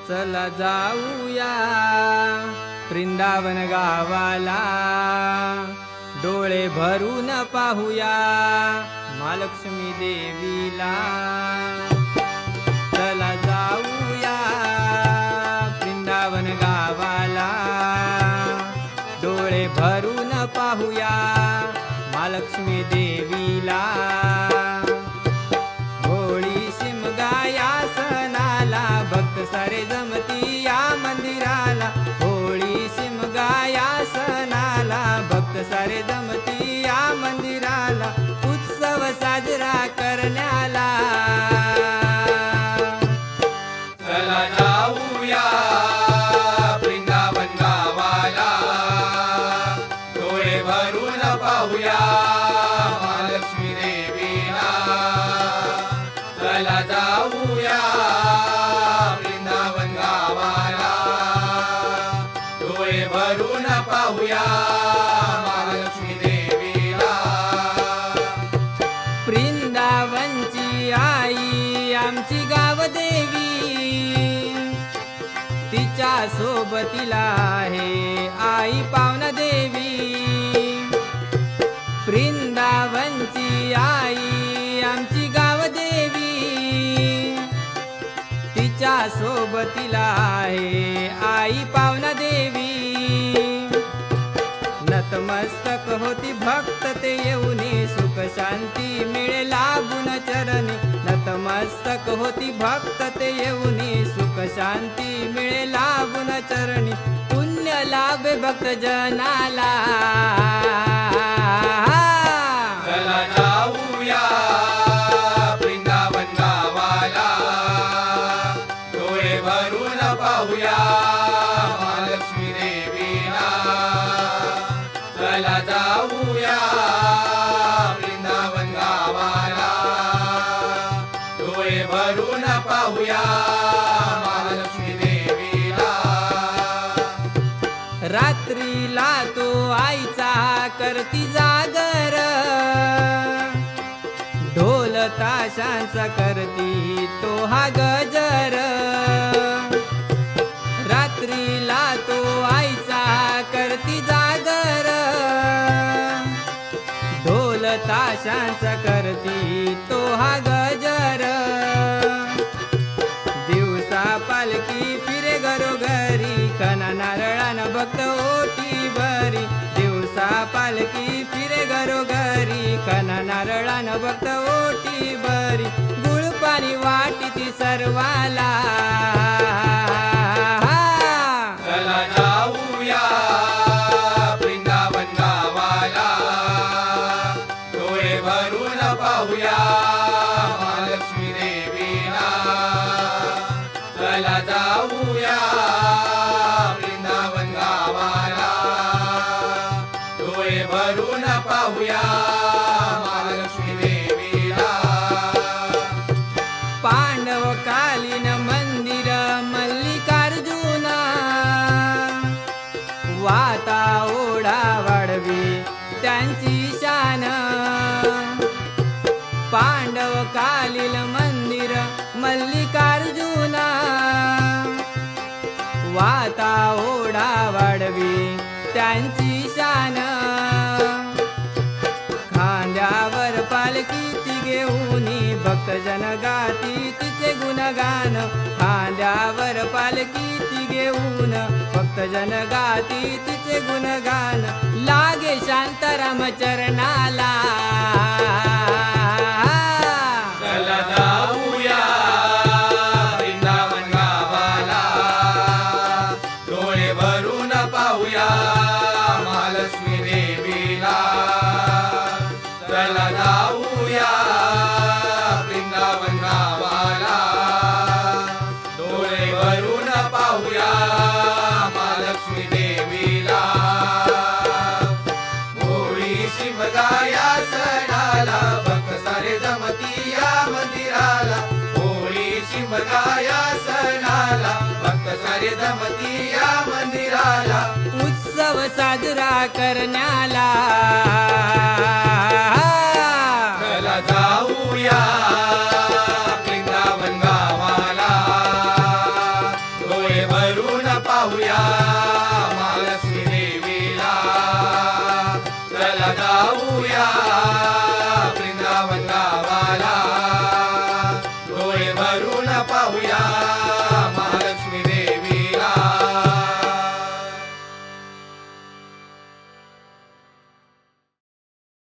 चला जाऊया वृंदावन गावाला, डोळे भरून पाहूया महालक्ष्मी देवीला. चला जाऊया वृंदावन गावाला, डोळे भरून पाहूया महालक्ष्मी देवीला. होळी शिमगाया सणाला भक्त सारे जमती या मंदिराला. होळी शिमगाया सणाला भक्त सारे जमती या मंदिराला. उत्सव साजरा करण्याला चला जाऊया वृंदावन गावाला, डोळे भरून पाहूया महालक्ष्मी देवीला. चला जाऊया वृंदावन गावाला, डोळे भरून पाहूया महालक्ष्मी देवीला. वृंदावनची आई आमची गावदेवी, तिच्या सोबतीला आहे आई पावना देवी. वृंदावनची आई आमची गावदेवी, तिच्या सोबतीला आहे आई पावना देवी. नतमस्तक होती भक्त ते येऊनी, सुख शांती मिळे लाभून चरणी. नतमस्तक होती भक्त ते येऊनी, सुख शांती मिळे लाभून चरणी. पुण्य लाभे भक्त जनाला. चला जाऊया वृंदावन गावाला, डोळे भरून पाहूया महालक्ष्मी देवीला. चला जाऊया वृंदावन गावाला, डोळे भरून पाहूया महालक्ष्मी देवीला. रात्रीला तो आईचा करती जागर, ढोल ताशांचा करती तो हा गजर. रात्रीला तो आईचा करती जागर, ढोल ताशांचा करती तो हा गजर. दिवसा पालखी फिरे घरोघरी, खना नारळानं भक्त ओटी भरी. दिवसा पालखी फिरे घरोघरी, खना नारळानं भक्त ओटी भरी. गुळ पाणी वाटी सर्वाला. चला जाऊया वृंदावन गावाला, डोळे भरून पाहूया महालक्ष्मी देवीला. चला जाऊया वृंदावन गावाला, डोळे भरून पाहूया महालक्ष्मी देवीला. पांडवकालीन मंदिर मल्लिकार्जुना, वाता ओढा वाढवी त्यांची शान. पांडवकालीन मंदिर मल्लिकार्जुना, वाता ओढा वाढवी त्यांची शान. खांद्यावर पालखी ती घेऊनी, भक्तजन गाती तिचे गुणगान. खांद्यावर पालखी ती घेऊन, भक्तजन गाती तिचे गुणगान. लागे शांताराम चरणाला. चला जाऊया वृंदावन गावाला, डोळे भरून पाहूया महालक्ष्मी देवीला. चला जाऊया वृंदावन गावाला, डोळे भरून पाहूया महालक्ष्मी देवीला. होळी शिमगाया सणाला भक्त सारे जमती या मंदिराला. होळी शिमगाया सणाला भक्त सारे जमती या मंदिराला. उत्सव साजरा करण्याला.